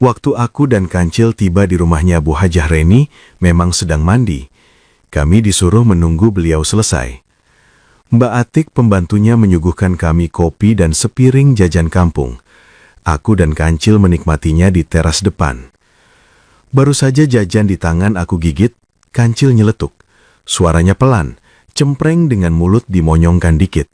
Waktu aku dan Kancil tiba di rumahnya Bu Hajah Reni, memang sedang mandi. Kami disuruh menunggu beliau selesai. Mbak Atik pembantunya menyuguhkan kami kopi dan sepiring jajan kampung. Aku dan Kancil menikmatinya di teras depan. Baru saja jajan di tangan aku gigit, Kancil nyeletuk. Suaranya pelan, cempreng dengan mulut dimonyongkan dikit.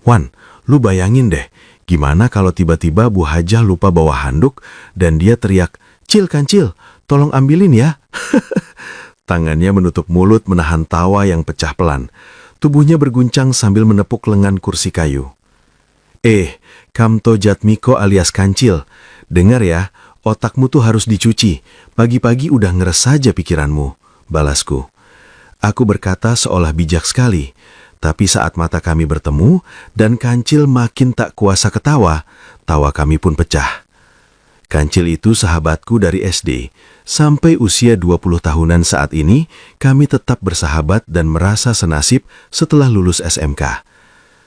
"Wan, lu bayangin deh, gimana kalau tiba-tiba Bu Hajah lupa bawa handuk dan dia teriak, 'Cil, Kancil, tolong ambilin ya.'" Tangannya menutup mulut menahan tawa yang pecah pelan. Tubuhnya berguncang sambil menepuk lengan kursi kayu. Kamto Jatmiko alias Kancil, dengar ya, otakmu tuh harus dicuci. Pagi-pagi udah ngeres saja pikiranmu, balasku. Aku berkata seolah bijak sekali. Tapi saat mata kami bertemu dan Kancil makin tak kuasa ketawa, tawa kami pun pecah. Kancil itu sahabatku dari SD. Sampai usia 20 tahunan saat ini, kami tetap bersahabat dan merasa senasib setelah lulus SMK.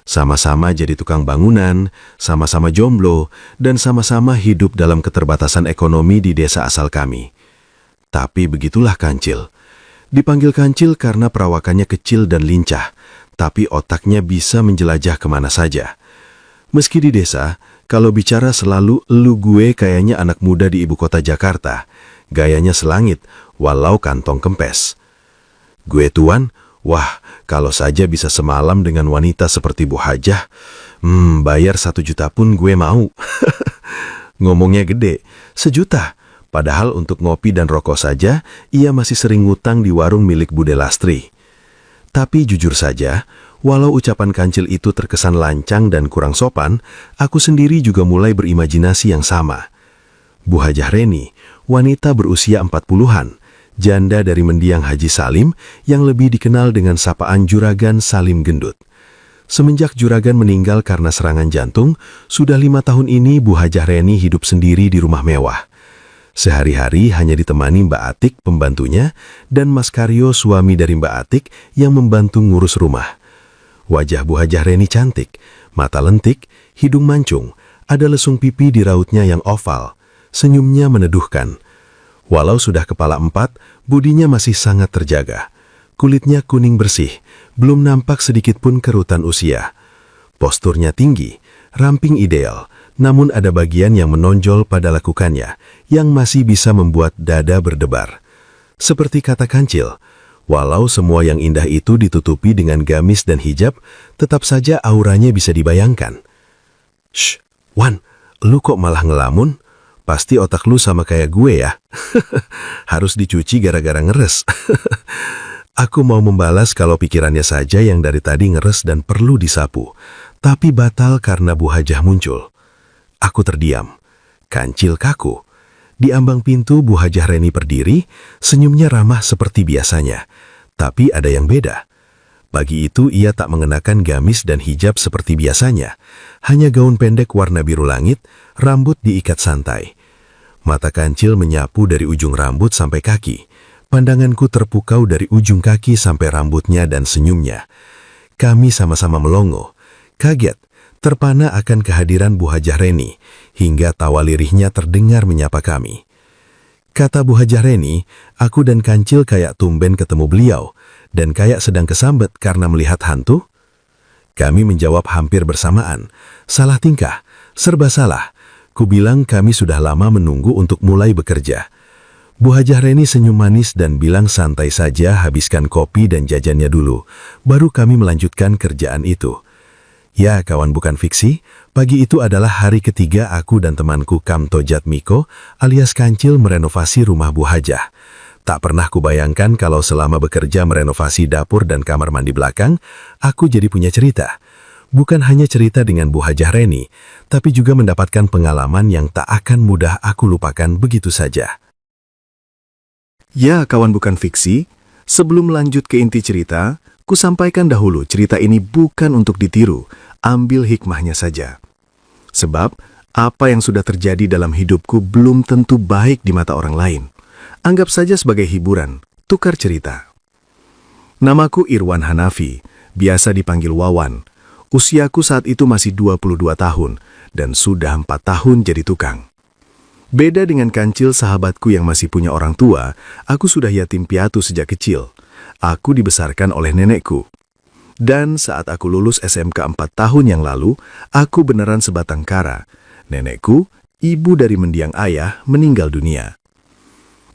Sama-sama jadi tukang bangunan, sama-sama jomblo, dan sama-sama hidup dalam keterbatasan ekonomi di desa asal kami. Tapi begitulah Kancil. Dipanggil Kancil karena perawakannya kecil dan lincah, tapi otaknya bisa menjelajah kemana saja. Meski di desa, kalau bicara selalu "lu gue" kayaknya anak muda di ibu kota Jakarta. Gayanya selangit, walau kantong kempes. "Gue tuan, wah, kalau saja bisa semalam dengan wanita seperti Bu Hajah, bayar 1 juta pun gue mau." Ngomongnya gede, 1 juta. Padahal untuk ngopi dan rokok saja, ia masih sering ngutang di warung milik Bude Lastri. Tapi jujur saja, walau ucapan Kancil itu terkesan lancang dan kurang sopan, aku sendiri juga mulai berimajinasi yang sama. Bu Hajah Reni, wanita berusia 40-an, janda dari mendiang Haji Salim yang lebih dikenal dengan sapaan Juragan Salim Gendut. Semenjak Juragan meninggal karena serangan jantung, sudah 5 tahun ini Bu Hajah Reni hidup sendiri di rumah mewah. Sehari-hari hanya ditemani Mbak Atik, pembantunya, dan Mas Karyo, suami dari Mbak Atik, yang membantu ngurus rumah. Wajah Bu Hajah Reni cantik, mata lentik, hidung mancung, ada lesung pipi di rautnya yang oval, senyumnya meneduhkan. Walau sudah kepala 4, budinya masih sangat terjaga. Kulitnya kuning bersih, belum nampak sedikit pun kerutan usia. Posturnya tinggi, ramping ideal, namun ada bagian yang menonjol pada lakukannya, yang masih bisa membuat dada berdebar. Seperti kata Kancil, walau semua yang indah itu ditutupi dengan gamis dan hijab, tetap saja auranya bisa dibayangkan. "Shh, Wan, lu kok malah ngelamun? Pasti otak lu sama kayak gue ya." "Harus dicuci gara-gara ngeres." Aku mau membalas kalau pikirannya saja yang dari tadi ngeres dan perlu disapu, tapi batal karena Bu Hajah muncul. Aku terdiam. Kancil kaku. Di ambang pintu Bu Hajah Reni berdiri, senyumnya ramah seperti biasanya. Tapi ada yang beda. Pagi itu ia tak mengenakan gamis dan hijab seperti biasanya. Hanya gaun pendek warna biru langit, rambut diikat santai. Mata Kancil menyapu dari ujung rambut sampai kaki. Pandanganku terpukau dari ujung kaki sampai rambutnya dan senyumnya. Kami sama-sama melongo, kaget, terpana akan kehadiran Bu Hajah Reni, hingga tawa lirihnya terdengar menyapa kami. Kata Bu Hajah Reni, aku dan Kancil kayak tumben ketemu beliau, dan kayak sedang kesambet karena melihat hantu. Kami menjawab hampir bersamaan, salah tingkah, serba salah. Kubilang kami sudah lama menunggu untuk mulai bekerja. Bu Hajah Reni senyum manis dan bilang santai saja habiskan kopi dan jajannya dulu, baru kami melanjutkan kerjaan itu. Ya, kawan bukan fiksi, pagi itu adalah hari ketiga aku dan temanku Kamto Jatmiko alias Kancil merenovasi rumah Bu Hajah. Tak pernah kubayangkan kalau selama bekerja merenovasi dapur dan kamar mandi belakang, aku jadi punya cerita. Bukan hanya cerita dengan Bu Hajah Reni, tapi juga mendapatkan pengalaman yang tak akan mudah aku lupakan begitu saja. Ya, kawan bukan fiksi, sebelum lanjut ke inti cerita, ku sampaikan dahulu cerita ini bukan untuk ditiru, ambil hikmahnya saja. Sebab, apa yang sudah terjadi dalam hidupku belum tentu baik di mata orang lain. Anggap saja sebagai hiburan, tukar cerita. Namaku Irwan Hanafi, biasa dipanggil Wawan. Usiaku saat itu masih 22 tahun dan sudah 4 tahun jadi tukang. Beda dengan Kancil sahabatku yang masih punya orang tua, aku sudah yatim piatu sejak kecil. Aku dibesarkan oleh nenekku. Dan saat aku lulus SMK 4 tahun yang lalu, aku beneran sebatang kara. Nenekku, ibu dari mendiang ayah, meninggal dunia.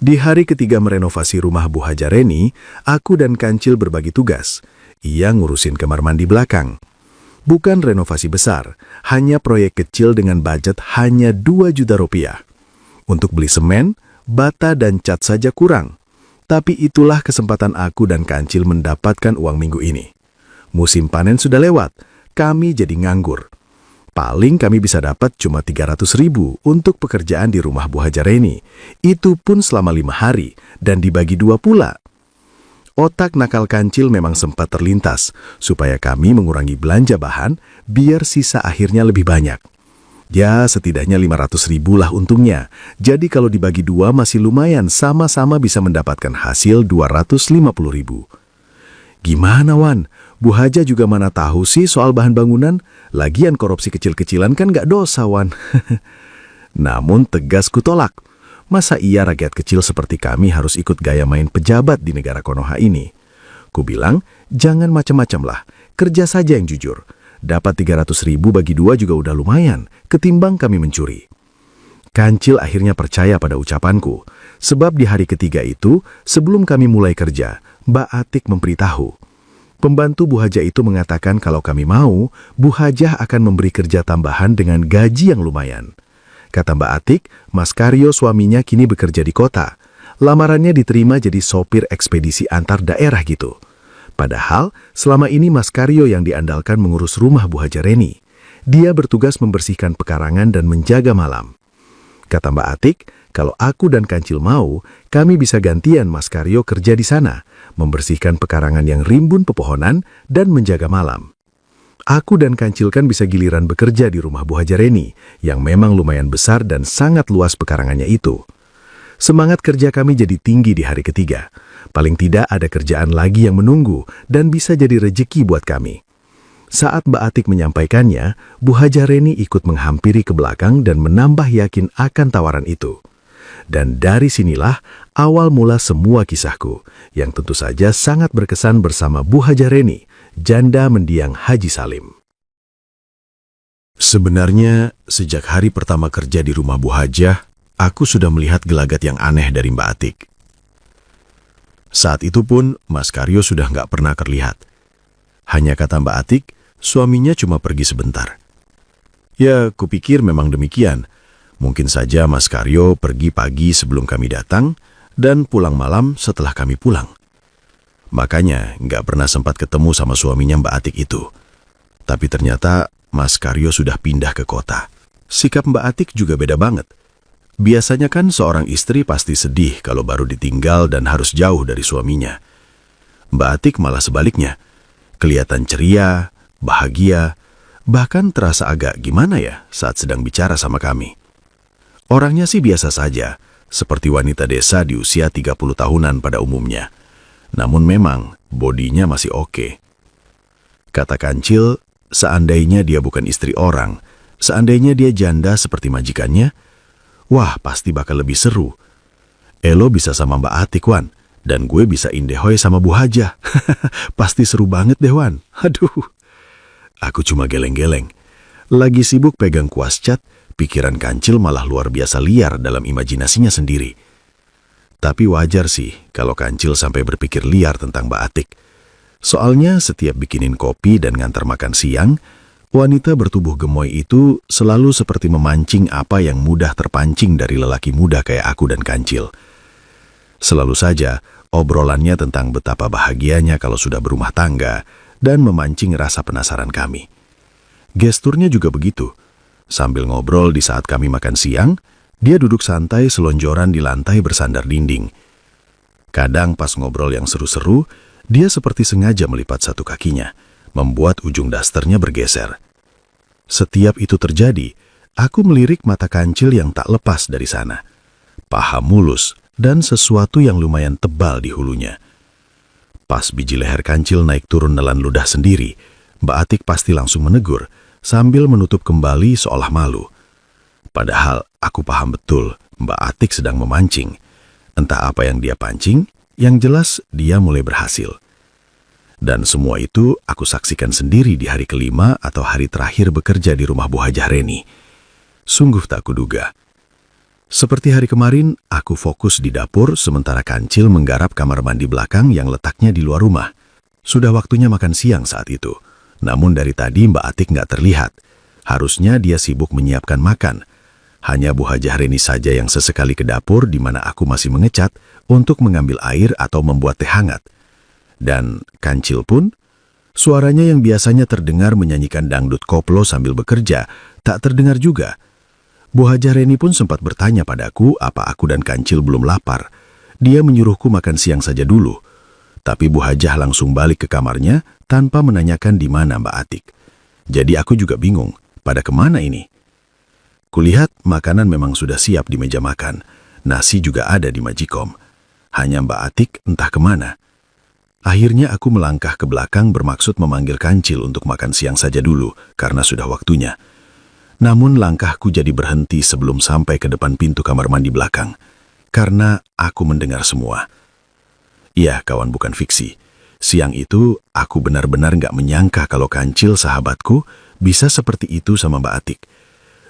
Di hari ketiga merenovasi rumah Bu Haja Reni, aku dan Kancil berbagi tugas. Ia ngurusin kamar mandi belakang. Bukan renovasi besar, hanya proyek kecil dengan budget hanya 2 juta rupiah. Untuk beli semen, bata dan cat saja kurang. Tapi itulah kesempatan aku dan Kancil mendapatkan uang minggu ini. Musim panen sudah lewat, kami jadi nganggur. Paling kami bisa dapat cuma 300.000 untuk pekerjaan di rumah Bu Haja Reni. Itu pun selama 5 hari dan dibagi 2 pula. Otak nakal Kancil memang sempat terlintas supaya kami mengurangi belanja bahan biar sisa akhirnya lebih banyak. Ya, setidaknya 500.000 lah untungnya. Jadi kalau dibagi 2 masih lumayan, sama-sama bisa mendapatkan hasil 250.000. Gimana, Wan? Bu Haja juga mana tahu sih soal bahan bangunan? Lagian korupsi kecil-kecilan kan nggak dosa, Wan. Namun tegas kutolak. Masa iya rakyat kecil seperti kami harus ikut gaya main pejabat di negara Konoha ini? Kubilang, jangan macam-macam lah, kerja saja yang jujur. Dapat 300.000 bagi 2 juga udah lumayan, ketimbang kami mencuri. Kancil akhirnya percaya pada ucapanku, sebab di hari ketiga itu, sebelum kami mulai kerja, Mbak Atik memberitahu. Pembantu Bu Haja itu mengatakan kalau kami mau, Bu Haja akan memberi kerja tambahan dengan gaji yang lumayan. Kata Mbak Atik, Mas Karyo suaminya kini bekerja di kota. Lamarannya diterima jadi sopir ekspedisi antar daerah gitu. Padahal, selama ini Mas Karyo yang diandalkan mengurus rumah Bu Haja Reni. Dia bertugas membersihkan pekarangan dan menjaga malam. Kata Mbak Atik, kalau aku dan Kancil mau, kami bisa gantian Mas Karyo kerja di sana, membersihkan pekarangan yang rimbun pepohonan dan menjaga malam. Aku dan Kancil kan bisa giliran bekerja di rumah Bu Haja Reni, yang memang lumayan besar dan sangat luas pekarangannya itu. Semangat kerja kami jadi tinggi di hari ketiga. Paling tidak ada kerjaan lagi yang menunggu dan bisa jadi rejeki buat kami. Saat Mbak Atik menyampaikannya, Bu Haja Reni ikut menghampiri ke belakang dan menambah yakin akan tawaran itu. Dan dari sinilah awal mula semua kisahku, yang tentu saja sangat berkesan bersama Bu Haja Reni, janda mendiang Haji Salim. Sebenarnya, sejak hari pertama kerja di rumah Bu Hajah, aku sudah melihat gelagat yang aneh dari Mbak Atik. Saat itu pun, Mas Karyo sudah nggak pernah terlihat. Hanya kata Mbak Atik, suaminya cuma pergi sebentar. Ya, kupikir memang demikian. Mungkin saja Mas Karyo pergi pagi sebelum kami datang, dan pulang malam setelah kami pulang. Makanya nggak pernah sempat ketemu sama suaminya Mbak Atik itu. Tapi ternyata Mas Karyo sudah pindah ke kota. Sikap Mbak Atik juga beda banget. Biasanya kan seorang istri pasti sedih kalau baru ditinggal dan harus jauh dari suaminya. Mbak Atik malah sebaliknya. Kelihatan ceria, bahagia, bahkan terasa agak gimana ya saat sedang bicara sama kami. Orangnya sih biasa saja, seperti wanita desa di usia 30 tahunan pada umumnya. Namun memang, bodinya masih oke. Kata Kancil, seandainya dia bukan istri orang, seandainya dia janda seperti majikannya, wah pasti bakal lebih seru. Elo bisa sama Mbak Atik, Wan, dan gue bisa indehoy sama Bu Hajah. Pasti seru banget deh, Wan. Aduh. Aku cuma geleng-geleng. Lagi sibuk pegang kuas cat, pikiran Kancil malah luar biasa liar dalam imajinasinya sendiri. Tapi wajar sih kalau Kancil sampai berpikir liar tentang Mbak Atik. Soalnya setiap bikinin kopi dan ngantar makan siang, wanita bertubuh gemoy itu selalu seperti memancing apa yang mudah terpancing dari lelaki muda kayak aku dan Kancil. Selalu saja obrolannya tentang betapa bahagianya kalau sudah berumah tangga dan memancing rasa penasaran kami. Gesturnya juga begitu. Sambil ngobrol di saat kami makan siang, dia duduk santai selonjoran di lantai bersandar dinding. Kadang pas ngobrol yang seru-seru, dia seperti sengaja melipat satu kakinya, membuat ujung dasternya bergeser. Setiap itu terjadi, aku melirik mata Kancil yang tak lepas dari sana. Paha mulus dan sesuatu yang lumayan tebal di hulunya. Pas biji leher Kancil naik turun nelan ludah sendiri, Mbak Atik pasti langsung menegur, sambil menutup kembali seolah malu. Padahal aku paham betul Mbak Atik sedang memancing. Entah apa yang dia pancing, yang jelas dia mulai berhasil. Dan semua itu aku saksikan sendiri di hari kelima atau hari terakhir bekerja di rumah Bu Hajah Reni. Sungguh tak kuduga. Seperti hari kemarin, aku fokus di dapur sementara Kancil menggarap kamar mandi belakang yang letaknya di luar rumah. Sudah waktunya makan siang saat itu. Namun dari tadi Mbak Atik nggak terlihat. Harusnya dia sibuk menyiapkan makan. Hanya Bu Hajah Reni saja yang sesekali ke dapur di mana aku masih mengecat untuk mengambil air atau membuat teh hangat. Dan Kancil pun, suaranya yang biasanya terdengar menyanyikan dangdut koplo sambil bekerja, tak terdengar juga. Bu Hajah Reni pun sempat bertanya padaku apa aku dan Kancil belum lapar. Dia menyuruhku makan siang saja dulu. Tapi Bu Hajah langsung balik ke kamarnya tanpa menanyakan di mana Mbak Atik. Jadi aku juga bingung, pada kemana ini? Kulihat makanan memang sudah siap di meja makan. Nasi juga ada di majikom. Hanya Mbak Atik entah kemana. Akhirnya aku melangkah ke belakang bermaksud memanggil Kancil untuk makan siang saja dulu karena sudah waktunya. Namun langkahku jadi berhenti sebelum sampai ke depan pintu kamar mandi belakang. Karena aku mendengar semua. Iya, kawan, bukan fiksi. Siang itu, aku benar-benar nggak menyangka kalau Kancil sahabatku bisa seperti itu sama Mbak Atik.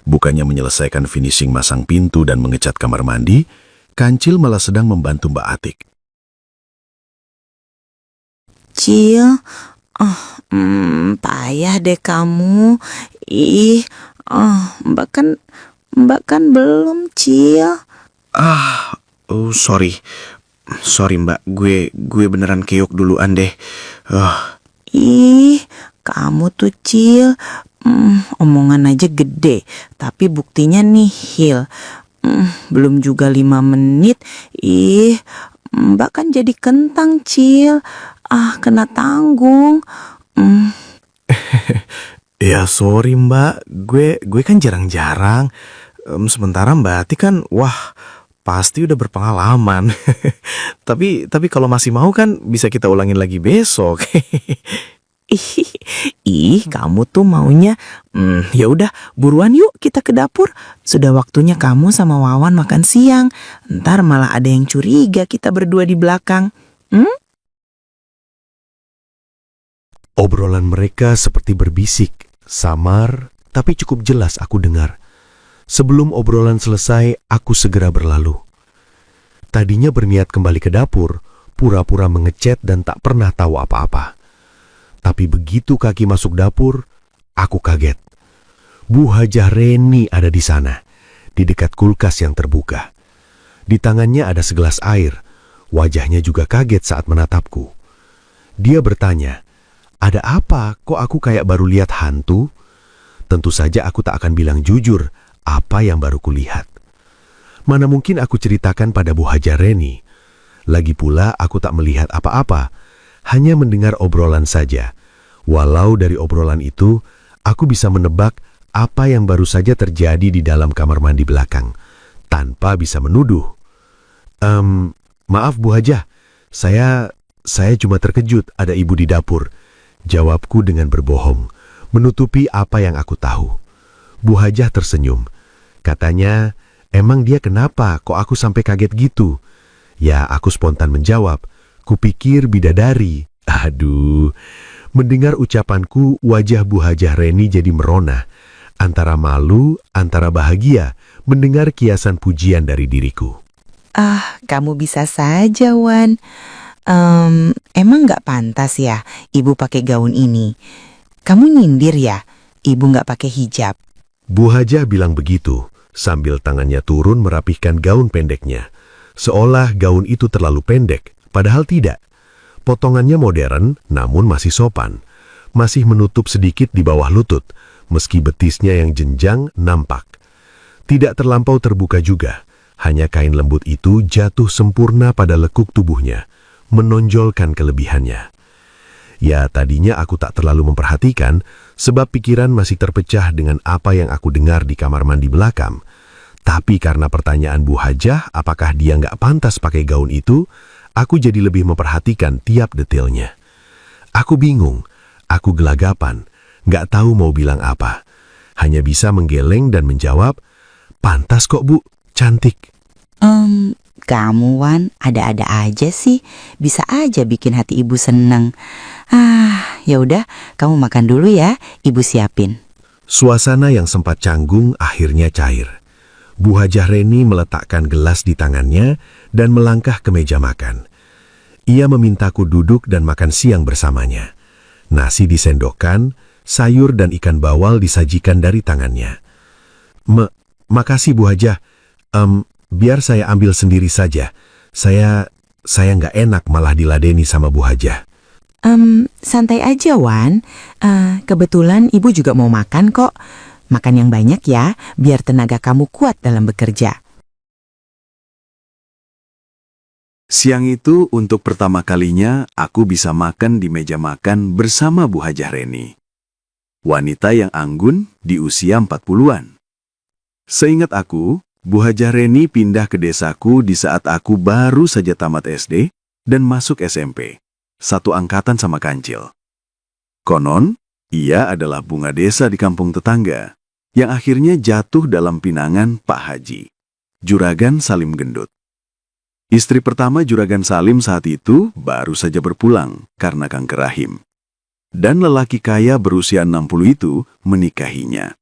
Bukannya menyelesaikan finishing masang pintu dan mengecat kamar mandi, Kancil malah sedang membantu Mbak Atik. Cil, payah deh kamu. Ih, Mbak kan belum, Cil. Sorry. Sorry Mbak, gue beneran keok duluan deh. Ih, kamu tuh Cil, omongan aja gede, tapi buktinya nihil. Belum juga 5 menit, Mbak kan jadi kentang, Cil. Kena tanggung. Ya sorry Mbak, gue kan jarang-jarang. Sementara Mbak Ati kan, wah pasti udah berpengalaman. Tapi kalau masih mau kan bisa kita ulangin lagi besok. Kamu tuh maunya, ya udah buruan yuk kita ke dapur. Sudah waktunya kamu sama Wawan makan siang. Ntar malah ada yang curiga kita berdua di belakang. Obrolan mereka seperti berbisik, samar, tapi cukup jelas aku dengar. Sebelum obrolan selesai, aku segera berlalu. Tadinya berniat kembali ke dapur, pura-pura mengecet dan tak pernah tahu apa-apa. Tapi begitu kaki masuk dapur, aku kaget. Bu Hajah Reni ada di sana, di dekat kulkas yang terbuka. Di tangannya ada segelas air, wajahnya juga kaget saat menatapku. Dia bertanya, "Ada apa? Kok aku kayak baru lihat hantu?" Tentu saja aku tak akan bilang jujur apa yang baru kulihat. Mana mungkin aku ceritakan pada Bu Hajah Reni. Lagi pula aku tak melihat apa-apa, hanya mendengar obrolan saja. Walau dari obrolan itu, aku bisa menebak apa yang baru saja terjadi di dalam kamar mandi belakang, tanpa bisa menuduh. Maaf Bu Hajah, saya cuma terkejut ada ibu di dapur. Jawabku dengan berbohong, menutupi apa yang aku tahu. Bu Hajah tersenyum. Katanya, emang dia kenapa kok aku sampai kaget gitu? Ya, aku spontan menjawab, kupikir bidadari. Aduh, mendengar ucapanku, wajah Bu Hajah Reni jadi merona. Antara malu, antara bahagia, mendengar kiasan pujian dari diriku. Kamu bisa saja, Wan. Emang nggak pantas ya ibu pakai gaun ini? Kamu nyindir ya ibu nggak pakai hijab? Bu Hajah bilang begitu, sambil tangannya turun merapihkan gaun pendeknya. Seolah gaun itu terlalu pendek, padahal tidak. Potongannya modern, namun masih sopan. Masih menutup sedikit di bawah lutut, meski betisnya yang jenjang nampak. Tidak terlampau terbuka juga, hanya kain lembut itu jatuh sempurna pada lekuk tubuhnya, menonjolkan kelebihannya. Ya, tadinya aku tak terlalu memperhatikan, sebab pikiran masih terpecah dengan apa yang aku dengar di kamar mandi belakang. Tapi karena pertanyaan Bu Hajah, apakah dia nggak pantas pakai gaun itu, aku jadi lebih memperhatikan tiap detailnya. Aku bingung, Aku gelagapan, nggak tahu mau bilang apa. Hanya bisa menggeleng dan menjawab, "Pantas kok Bu, cantik." Kamu Wan, ada-ada aja sih. Bisa aja bikin hati ibu seneng. Ya udah, kamu makan dulu ya, ibu siapin. Suasana yang sempat canggung akhirnya cair. Bu Hajah Reni meletakkan gelas di tangannya dan melangkah ke meja makan. Ia memintaku duduk dan makan siang bersamanya. Nasi disendokkan, sayur dan ikan bawal disajikan dari tangannya. Makasih Bu Hajah. Biar saya ambil sendiri saja. Saya nggak enak malah diladeni sama Bu Hajah. Santai aja Wan. Kebetulan ibu juga mau makan kok. Makan yang banyak ya, biar tenaga kamu kuat dalam bekerja. Siang itu untuk pertama kalinya aku bisa makan di meja makan bersama Bu Hajah Reni. Wanita yang anggun di usia 40-an. Seingat aku, Bu Hajah Reni pindah ke desaku di saat aku baru saja tamat SD dan masuk SMP. Satu angkatan sama Kancil. Konon, ia adalah bunga desa di kampung tetangga yang akhirnya jatuh dalam pinangan Pak Haji, Juragan Salim Gendut. Istri pertama Juragan Salim saat itu baru saja berpulang karena kanker rahim. Dan lelaki kaya berusia 60 itu menikahinya.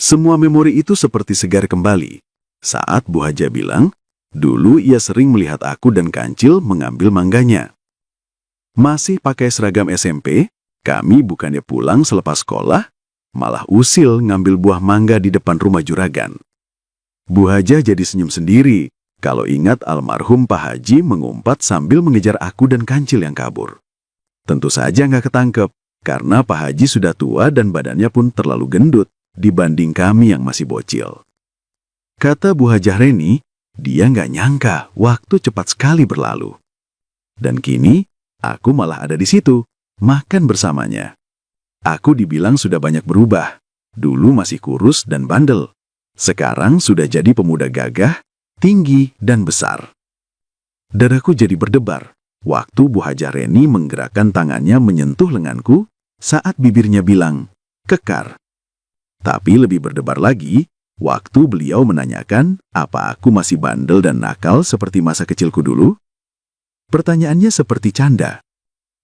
Semua memori itu seperti segar kembali saat Bu Hajah bilang, dulu ia sering melihat aku dan Kancil mengambil mangganya. Masih pakai seragam SMP, kami bukannya pulang selepas sekolah, malah usil ngambil buah mangga di depan rumah Juragan. Bu Hajah jadi senyum sendiri kalau ingat almarhum Pak Haji mengumpat sambil mengejar aku dan Kancil yang kabur. Tentu saja nggak ketangkep, karena Pak Haji sudah tua dan badannya pun terlalu gendut dibanding kami yang masih bocil. Kata Bu Hajah Reni, dia nggak nyangka waktu cepat sekali berlalu. Dan kini, aku malah ada di situ, makan bersamanya. Aku dibilang sudah banyak berubah. Dulu masih kurus dan bandel. Sekarang sudah jadi pemuda gagah, tinggi dan besar. Dadaku jadi berdebar waktu Bu Hajah Reni menggerakkan tangannya menyentuh lenganku saat bibirnya bilang, "Kekar." Tapi lebih berdebar lagi waktu beliau menanyakan apa aku masih bandel dan nakal seperti masa kecilku dulu. Pertanyaannya seperti canda.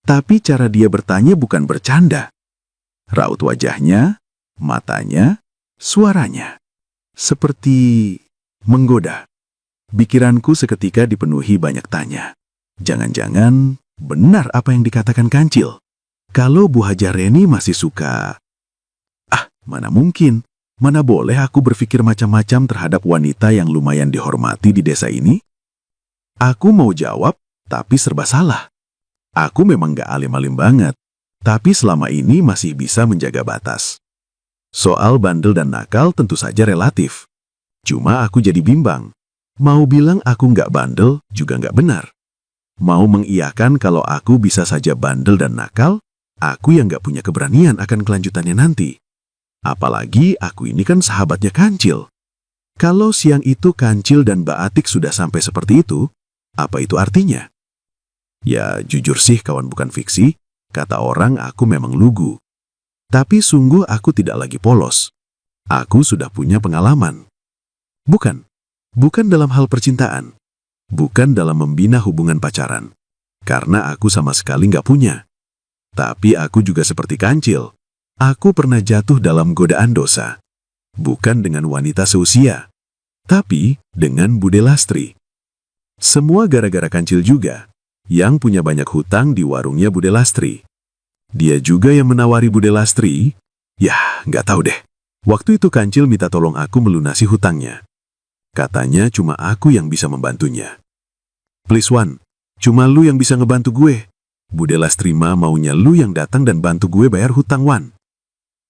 Tapi cara dia bertanya bukan bercanda. Raut wajahnya, matanya, suaranya seperti menggoda. Pikiranku seketika dipenuhi banyak tanya. Jangan-jangan benar apa yang dikatakan Kancil. Kalau Bu Hajah Reni masih suka... mana mungkin. Mana boleh aku berpikir macam-macam terhadap wanita yang lumayan dihormati di desa ini? Aku mau jawab, tapi serba salah. Aku memang gak alim-alim banget, tapi selama ini masih bisa menjaga batas. Soal bandel dan nakal tentu saja relatif. Cuma aku jadi bimbang. Mau bilang aku nggak bandel juga nggak benar. Mau mengiyakan kalau aku bisa saja bandel dan nakal, aku yang nggak punya keberanian akan kelanjutannya nanti. Apalagi aku ini kan sahabatnya Kancil. Kalau siang itu Kancil dan Mbak Atik sudah sampai seperti itu, apa itu artinya? Ya jujur sih kawan bukan fiksi, kata orang aku memang lugu. Tapi sungguh aku tidak lagi polos. Aku sudah punya pengalaman. Bukan dalam hal percintaan. Bukan dalam membina hubungan pacaran. Karena aku sama sekali nggak punya. Tapi aku juga seperti Kancil. Aku pernah jatuh dalam godaan dosa. Bukan dengan wanita seusia. Tapi dengan Bude Lastri. Semua gara-gara Kancil juga. Yang punya banyak hutang di warungnya Bude Lastri. Dia juga yang menawari Bude Lastri. Ya, nggak tahu deh. Waktu itu Kancil minta tolong aku melunasi hutangnya. Katanya cuma aku yang bisa membantunya. Please Wan, cuma lu yang bisa ngebantu gue. Bude Lastri maunya lu yang datang dan bantu gue bayar hutang Wan.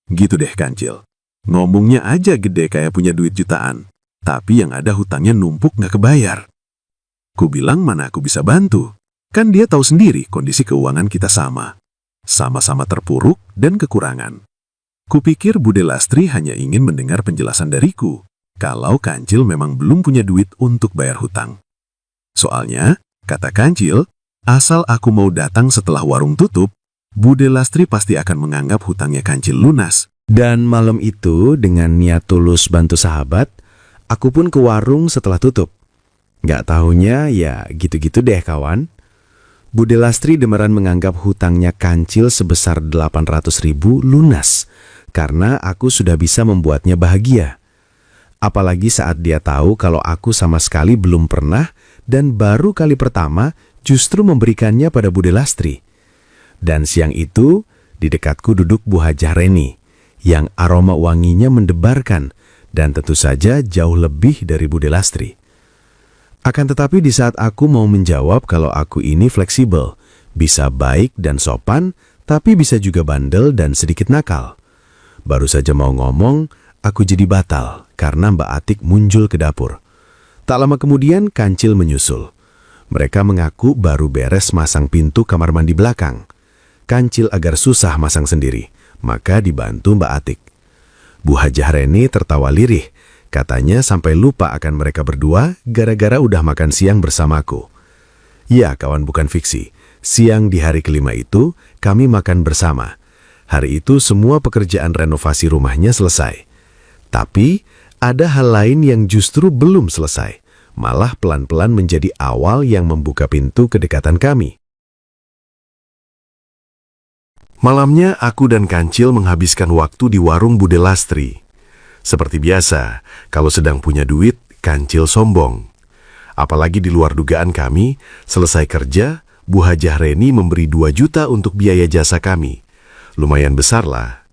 Gitu deh Kancil. Ngomongnya aja gede kayak punya duit jutaan. Tapi yang ada hutangnya numpuk nggak kebayar. Ku bilang mana aku bisa bantu. Kan dia tahu sendiri kondisi keuangan kita sama. Sama-sama terpuruk dan kekurangan. Kupikir Bude Lastri hanya ingin mendengar penjelasan dariku. Kalau Kancil memang belum punya duit untuk bayar hutang. Soalnya, kata Kancil, asal aku mau datang setelah warung tutup, Bude Lastri pasti akan menganggap hutangnya Kancil lunas. Dan malam itu dengan niat tulus bantu sahabat, aku pun ke warung setelah tutup. Gak taunya ya gitu-gitu deh kawan. Bude Lastri demeran menganggap hutangnya Kancil sebesar 800.000 lunas karena aku sudah bisa membuatnya bahagia. Apalagi saat dia tahu kalau aku sama sekali belum pernah dan baru kali pertama justru memberikannya pada Bude Lastri. Dan siang itu di dekatku duduk Bu Hajah Reni yang aroma wanginya mendebarkan dan tentu saja jauh lebih dari Bude Lastri. Akan tetapi di saat aku mau menjawab kalau aku ini fleksibel, bisa baik dan sopan, tapi bisa juga bandel dan sedikit nakal. Baru saja mau ngomong, aku jadi batal karena Mbak Atik muncul ke dapur. Tak lama kemudian Kancil menyusul. Mereka mengaku baru beres masang pintu kamar mandi belakang. Kancil agar susah masang sendiri, maka dibantu Mbak Atik. Bu Hajah Reni tertawa lirih. Katanya sampai lupa akan mereka berdua gara-gara udah makan siang bersamaku. Ya kawan, bukan fiksi. Siang di hari kelima itu kami makan bersama. Hari itu semua pekerjaan renovasi rumahnya selesai. Tapi ada hal lain yang justru belum selesai. Malah pelan-pelan menjadi awal yang membuka pintu kedekatan kami. Malamnya aku dan Kancil menghabiskan waktu di warung Bude Lastri. Seperti biasa, kalau sedang punya duit, Kancil sombong. Apalagi di luar dugaan kami, selesai kerja, Bu Hajah Reni memberi 2 juta untuk biaya jasa kami. Lumayan besar lah.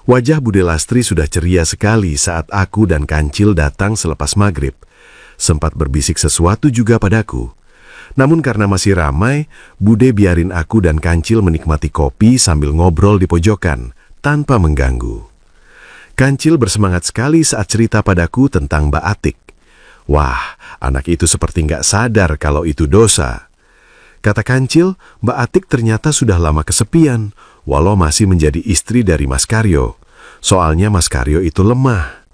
Wajah Bude Lastri sudah ceria sekali saat aku dan Kancil datang selepas maghrib. Sempat berbisik sesuatu juga padaku. Namun karena masih ramai, Bude biarin aku dan Kancil menikmati kopi sambil ngobrol di pojokan, tanpa mengganggu. Kancil bersemangat sekali saat cerita padaku tentang Mbak Atik. Wah, anak itu seperti nggak sadar kalau itu dosa. Kata Kancil, Mbak Atik ternyata sudah lama kesepian, walau masih menjadi istri dari Mas Karyo. Soalnya Mas Karyo itu lemah.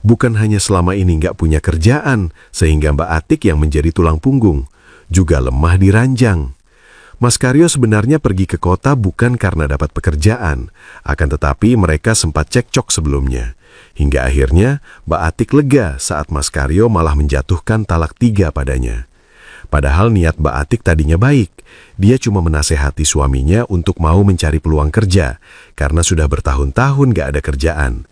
Bukan hanya selama ini nggak punya kerjaan, sehingga Mbak Atik yang menjadi tulang punggung, juga lemah di ranjang. Mas Karyo sebenarnya pergi ke kota bukan karena dapat pekerjaan, akan tetapi mereka sempat cekcok sebelumnya. Hingga akhirnya Mbak Atik lega saat Mas Karyo malah menjatuhkan talak 3 padanya. Padahal niat Mbak Atik tadinya baik, dia cuma menasehati suaminya untuk mau mencari peluang kerja, karena sudah bertahun-tahun gak ada kerjaan.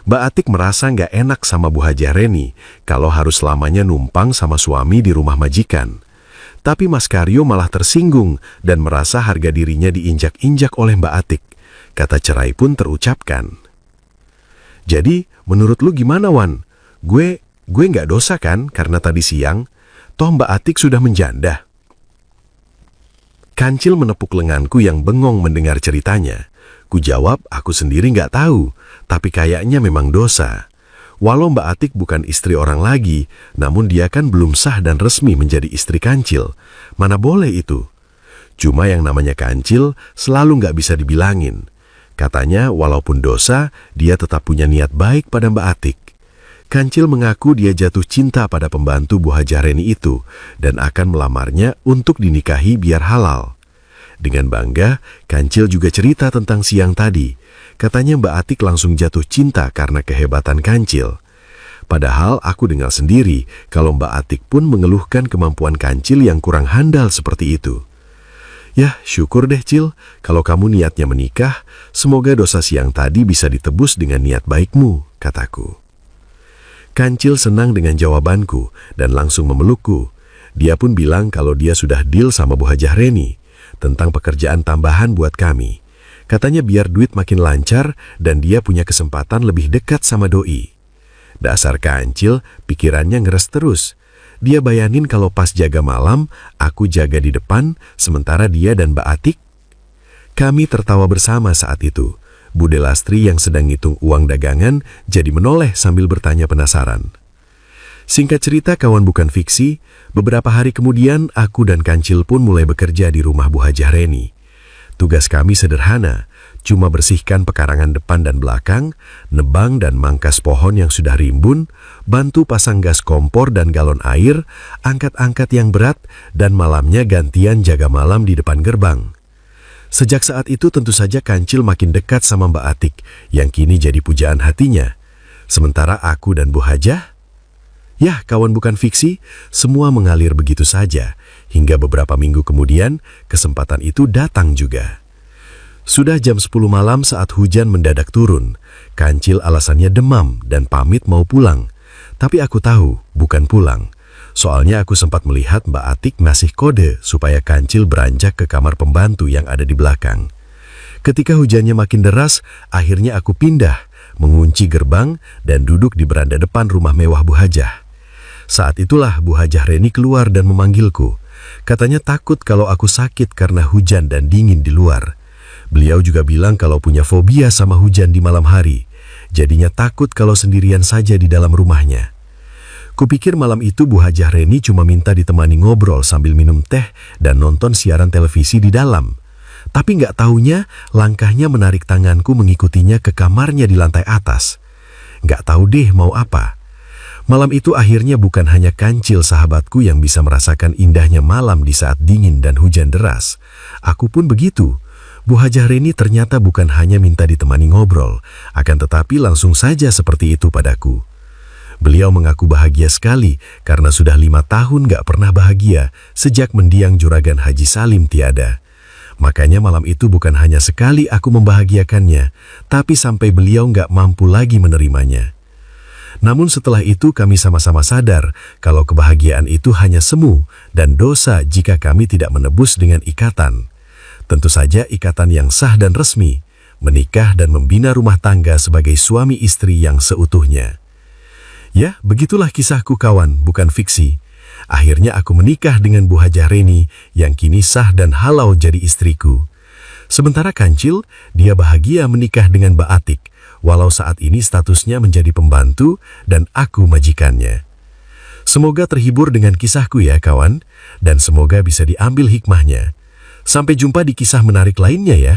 Mbak Atik merasa gak enak sama Bu Hajah Reni, kalau harus selamanya numpang sama suami di rumah majikan. Tapi Mas Karyo malah tersinggung dan merasa harga dirinya diinjak-injak oleh Mbak Atik. Kata cerai pun terucapkan. Jadi, menurut lu gimana, Wan? Gue nggak dosa kan karena tadi siang? Toh Mbak Atik sudah menjanda. Kancil menepuk lenganku yang bengong mendengar ceritanya. Ku jawab, aku sendiri nggak tahu, tapi kayaknya memang dosa. Walau Mbak Atik bukan istri orang lagi, namun dia kan belum sah dan resmi menjadi istri Kancil. Mana boleh itu? Cuma yang namanya Kancil selalu nggak bisa dibilangin. Katanya walaupun dosa, dia tetap punya niat baik pada Mbak Atik. Kancil mengaku dia jatuh cinta pada pembantu Bu Hajah Reni itu dan akan melamarnya untuk dinikahi biar halal. Dengan bangga, Kancil juga cerita tentang siang tadi. Katanya Mbak Atik langsung jatuh cinta karena kehebatan Kancil. Padahal aku dengar sendiri kalau Mbak Atik pun mengeluhkan kemampuan Kancil yang kurang handal seperti itu. Ya, syukur deh Cil, kalau kamu niatnya menikah, semoga dosa siang tadi bisa ditebus dengan niat baikmu, kataku. Kancil senang dengan jawabanku dan langsung memelukku. Dia pun bilang kalau dia sudah deal sama Bu Hajah Reni tentang pekerjaan tambahan buat kami. Katanya biar duit makin lancar dan dia punya kesempatan lebih dekat sama doi. Dasar Kancil, pikirannya ngeres terus. Dia bayanin kalau pas jaga malam, aku jaga di depan, sementara dia dan Mbak Atik. Kami tertawa bersama saat itu. Bude Lastri yang sedang ngitung uang dagangan jadi menoleh sambil bertanya penasaran. Singkat cerita, kawan bukan fiksi, beberapa hari kemudian aku dan Kancil pun mulai bekerja di rumah Bu Hajah Reni. Tugas kami sederhana, cuma bersihkan pekarangan depan dan belakang, nebang dan mangkas pohon yang sudah rimbun, bantu pasang gas kompor dan galon air, angkat-angkat yang berat, dan malamnya gantian jaga malam di depan gerbang. Sejak saat itu tentu saja Kancil makin dekat sama Mbak Atik, yang kini jadi pujaan hatinya. Sementara aku dan Bu Hajah, ya kawan bukan fiksi, semua mengalir begitu saja. Hingga beberapa minggu kemudian, kesempatan itu datang juga. Sudah jam 10 malam saat hujan mendadak turun. Kancil alasannya demam dan pamit mau pulang. Tapi aku tahu, bukan pulang. Soalnya aku sempat melihat Mbak Atik ngasih kode supaya Kancil beranjak ke kamar pembantu yang ada di belakang. Ketika hujannya makin deras, akhirnya aku pindah, mengunci gerbang dan duduk di beranda depan rumah mewah Bu Hajah. Saat itulah Bu Hajah Reni keluar dan memanggilku. Katanya takut kalau aku sakit karena hujan dan dingin di luar. Beliau juga bilang kalau punya fobia sama hujan di malam hari. Jadinya takut kalau sendirian saja di dalam rumahnya. Kupikir malam itu Bu Hajah Reni cuma minta ditemani ngobrol sambil minum teh dan nonton siaran televisi di dalam. Tapi nggak taunya langkahnya menarik tanganku mengikutinya ke kamarnya di lantai atas. Nggak tahu deh mau apa. Malam itu akhirnya bukan hanya Kancil sahabatku yang bisa merasakan indahnya malam di saat dingin dan hujan deras. Aku pun begitu. Bu Hajah Reni ternyata bukan hanya minta ditemani ngobrol, akan tetapi langsung saja seperti itu padaku. Beliau mengaku bahagia sekali karena sudah 5 tahun gak pernah bahagia sejak mendiang Juragan Haji Salim tiada. Makanya malam itu bukan hanya sekali aku membahagiakannya, tapi sampai beliau gak mampu lagi menerimanya. Namun setelah itu kami sama-sama sadar kalau kebahagiaan itu hanya semu dan dosa jika kami tidak menebus dengan ikatan. Tentu saja ikatan yang sah dan resmi, menikah dan membina rumah tangga sebagai suami istri yang seutuhnya. Ya, begitulah kisahku kawan, bukan fiksi. Akhirnya aku menikah dengan Bu Hajah Reni yang kini sah dan halau jadi istriku. Sementara Kancil, dia bahagia menikah dengan Mbak Atik, walau saat ini statusnya menjadi pembantu dan aku majikannya. Semoga terhibur dengan kisahku ya kawan, dan semoga bisa diambil hikmahnya. Sampai jumpa di kisah menarik lainnya ya.